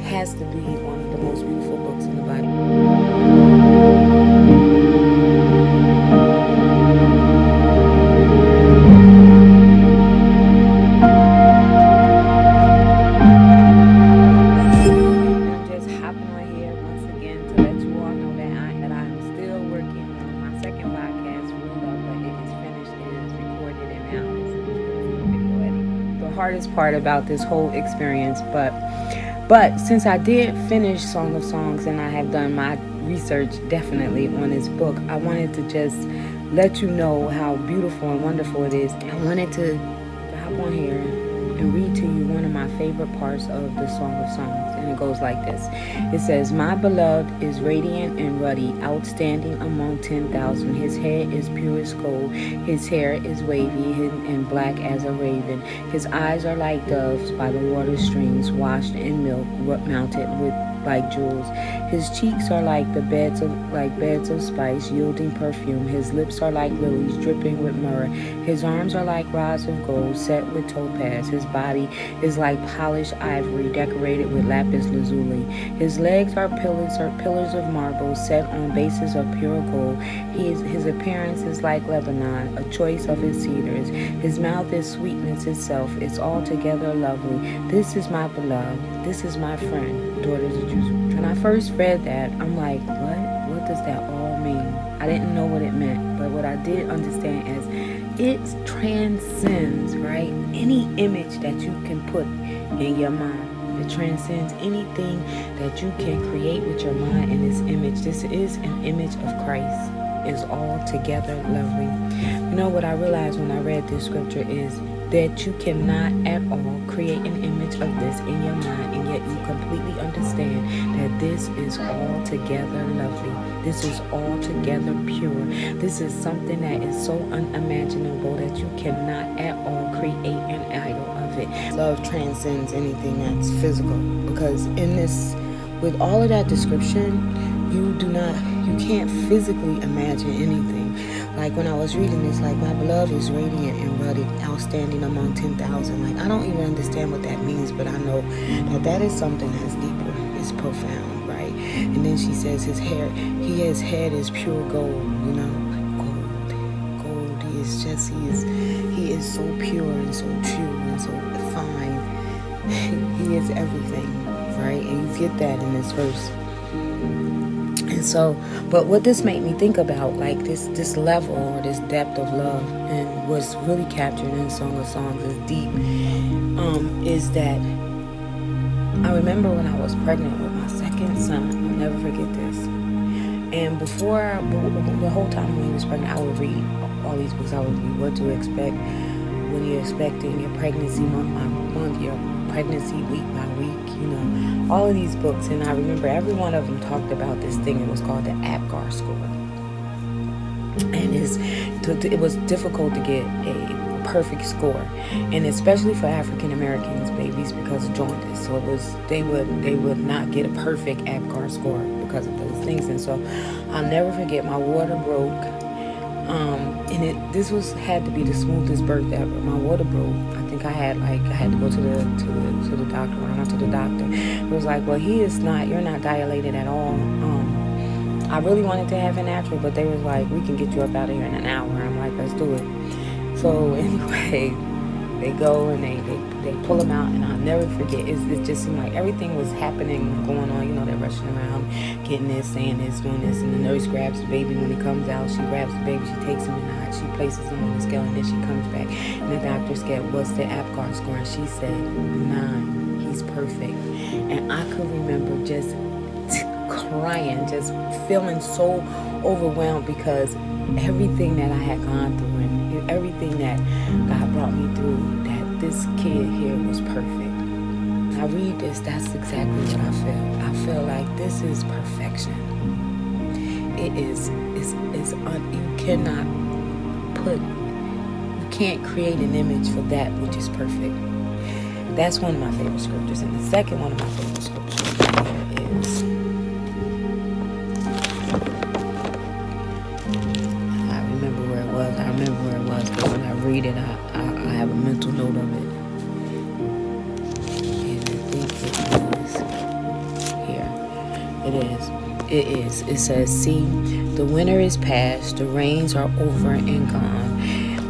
Has to be one of the most beautiful books in the Bible. I'm just hopping on here once again to let you all know that I'm still working on my second podcast, Real Love, but it is finished, it is recorded, and now it's video editing. The hardest part about this whole experience, but since I did finish Song of Songs and I have done my research definitely on this book, I wanted to just let you know how beautiful and wonderful it is. I wanted to hop on here and read to you one of my favorite parts of the Song of Songs, and it goes like this. It says, "My beloved is radiant and ruddy, outstanding among 10,000. His hair is pure as gold, his hair is wavy and black as a raven. His eyes are like doves by the water streams, washed in milk, mounted with like jewels. His cheeks are like beds of spice, yielding perfume. His lips are like lilies, dripping with myrrh. His arms are like rods of gold, set with topaz. His body is like polished ivory, decorated with lapis lazuli. His legs are pillars of marble, set on bases of pure gold. His appearance is like Lebanon, a choice of its cedars. His mouth is sweetness itself. It's altogether lovely. This is my beloved. This is my friend, daughters of Jews." When I first read that, I'm like, what does that all mean? I didn't know what it meant, but what I did understand is it transcends, right, any image that you can put in your mind. It transcends anything that you can create with your mind in this image. This is an image of Christ. Is altogether lovely. You know what I realized when I read this scripture is that you cannot at all create an image of this in your mind, and yet you completely understand that this is altogether lovely. This is altogether pure. This is something that is so unimaginable that you cannot at all create an idol of it. Love transcends anything that's physical, because in this, with all of that description, you can't physically imagine anything. Like when I was reading this, like, my beloved is radiant and ruddy, outstanding among 10,000. Like, I don't even understand what that means, but I know that is something that's deeper. It's profound, right? And then she says his head is pure gold, you know, like gold. He is so pure and so true and so fine. He is everything, right? And you get that in this verse. And so, but what this made me think about, like this level or this depth of love, and what's really captured in Song of Songs is deep, is that I remember when I was pregnant with my second son. I'll never forget this. And the whole time when he was pregnant, I would read all these books. I would read What to Expect When You're Expecting, Your Pregnancy Month by Month, Your Pregnancy Week by Week, you know, all of these books. And I remember every one of them talked about this thing. It was called the Apgar score. And it was difficult to get a perfect score, and especially for African Americans babies, because of jaundice. So they would not get a perfect Apgar score because of those things. And so I'll never forget, my water broke. And this had to be the smoothest birth ever. My water broke. I think I had to go to the doctor. When I went to the doctor, it was like, well, you're not dilated at all. I really wanted to have it natural, but they was like, we can get you up out of here in an hour. I'm like, let's do it. So anyway, they go and they pull them out, and I'll never forget. It just seemed like everything was happening, going on. You know, they're rushing around, getting this, saying this, doing this, and the nurse grabs the baby when he comes out. She grabs the baby, she takes him in the eye, she places him on the scale, and then she comes back, and the doctor said, "What's the Apgar score?" And she said 9. He's perfect. And I could remember just crying, just feeling so overwhelmed, because everything that I had gone through and everything that God brought me through, that this kid here was perfect. When I read this, that's exactly what I feel. I feel like this is perfection. You can't create an image for that which is perfect. That's one of my favorite scriptures. And the second one of my favorite scriptures is, I remember where read it. I have a mental note of it. And I think it is here. It is. It is. It says, see, the winter is past, the rains are over and gone.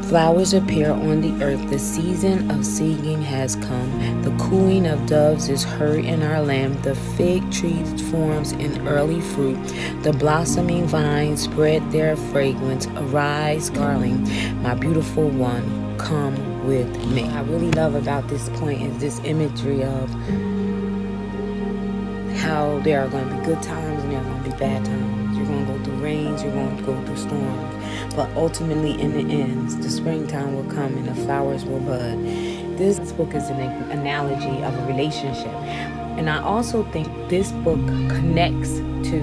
Flowers appear on the earth, the season of singing has come. The cooing of doves is heard in our land. The fig tree forms in early fruit. The blossoming vines spread their fragrance. Arise, darling, my beautiful one, come with me. What I really love about this point is this imagery of how there are going to be good times and there are going to be bad times. You're going to go through rains, you're going to go through storms. But ultimately, in the end, the springtime will come and the flowers will bud. This book is an analogy of a relationship. And I also think this book connects to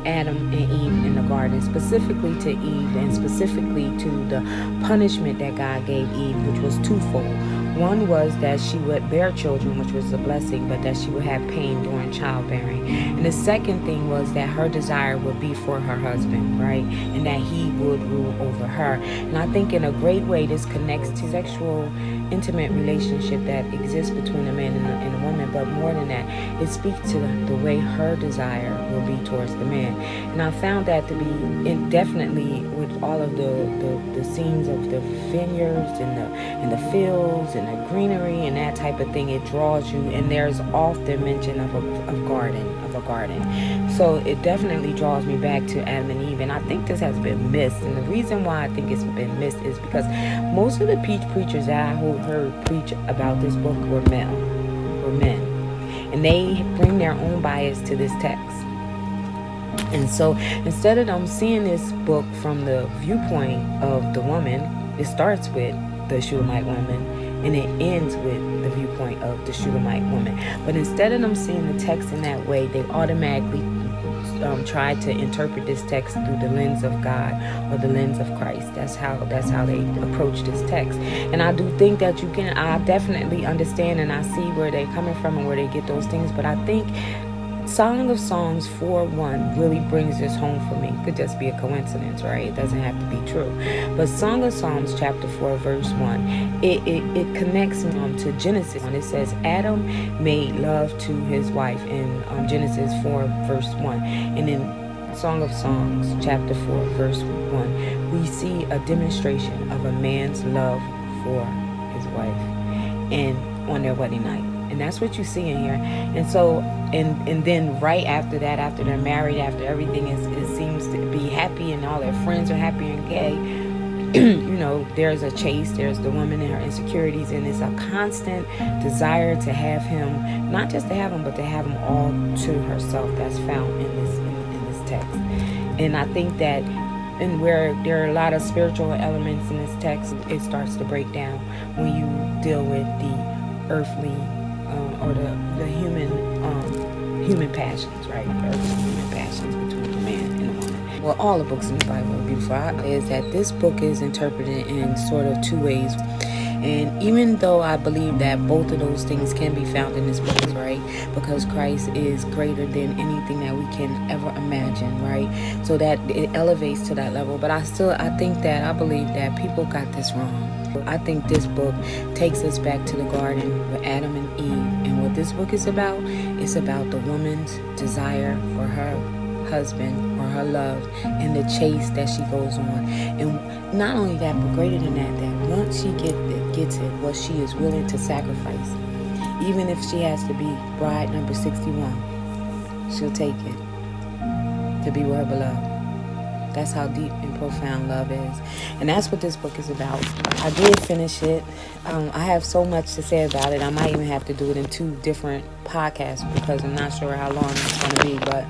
Adam and Eve in the garden, specifically to Eve and specifically to the punishment that God gave Eve, which was twofold. One was that she would bear children, which was a blessing, but that she would have pain during childbearing. And the second thing was that her desire would be for her husband, right? And that he would rule over her. And I think in a great way, this connects to sexual, intimate relationship that exists between a man and a woman. But more than that, it speaks to the way her desire will be towards the man. And I found that to be definitely with all of the scenes of the vineyards and the fields and the greenery and that type of thing, it draws you. And there's often mention of a garden. So it definitely draws me back to Adam and Eve. And I think this has been missed. And the reason why I think it's been missed is because most of the preachers that I heard preach about this book were men. And they bring their own bias to this text. And so instead of them seeing this book from the viewpoint of the woman, it starts with the Shulamite woman and it ends with the viewpoint of the Shulamite woman. But instead of them seeing the text in that way, they automatically try to interpret this text through the lens of God or the lens of Christ. That's how they approach this text. And I do think that I definitely understand and I see where they're coming from and where they get those things. But I think Song of Songs 4:1 really brings this home for me. It could just be a coincidence, right? It doesn't have to be true. But Song of Songs chapter 4 verse 1, it connects to Genesis. And it says Adam made love to his wife in Genesis 4 verse 1. And in Song of Songs chapter 4 verse 1, we see a demonstration of a man's love for his wife and on their wedding night. And that's what you see in here. And so, and then right after that, after they're married, after everything it seems to be happy and all their friends are happy and gay, there's a chase, there's the woman and her insecurities, and it's a constant desire to have him, not just to have him, but to have him all to herself. That's found in this text. And I think that and where there are a lot of spiritual elements in this text, it starts to break down when you deal with the earthly or the human passions, right? The earthly human passions between the man and the woman. Well, all the books in the Bible are beautiful. Is that this book is interpreted in sort of two ways. And even though I believe that both of those things can be found in this book, right? Because Christ is greater than anything that we can ever imagine, right? So that it elevates to that level. But I believe that people got this wrong. I think this book takes us back to the garden with Adam and Eve. And what this book is about, it's about the woman's desire for her husband or her love and the chase that she goes on. And not only that, but greater than that once she gets it, what she is willing to sacrifice. Even if she has to be bride number 61, she'll take it to be with her beloved. That's how deep and profound love is. And that's what this book is about. I did finish it. I have so much to say about it. I might even have to do it in 2 different podcasts because I'm not sure how long it's going to be. But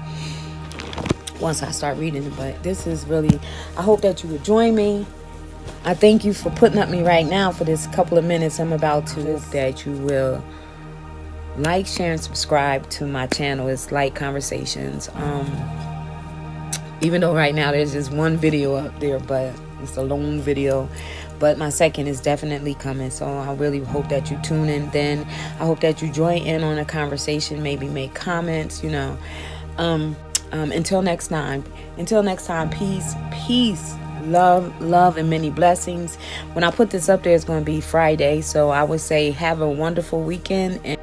once I start reading it. But this is really, I hope that you would join me. I thank you for putting up me right now for this couple of minutes I'm about to. Hope that you will like, share, and subscribe to my channel. It's Light Conversations. Even though right now there's just one video up there, but it's a long video. But my second is definitely coming. So I really hope that you tune in then. I hope that you join in on a conversation, maybe make comments, Until next time, peace, love, and many blessings. When I put this up there, it's going to be Friday. So I would say have a wonderful weekend. And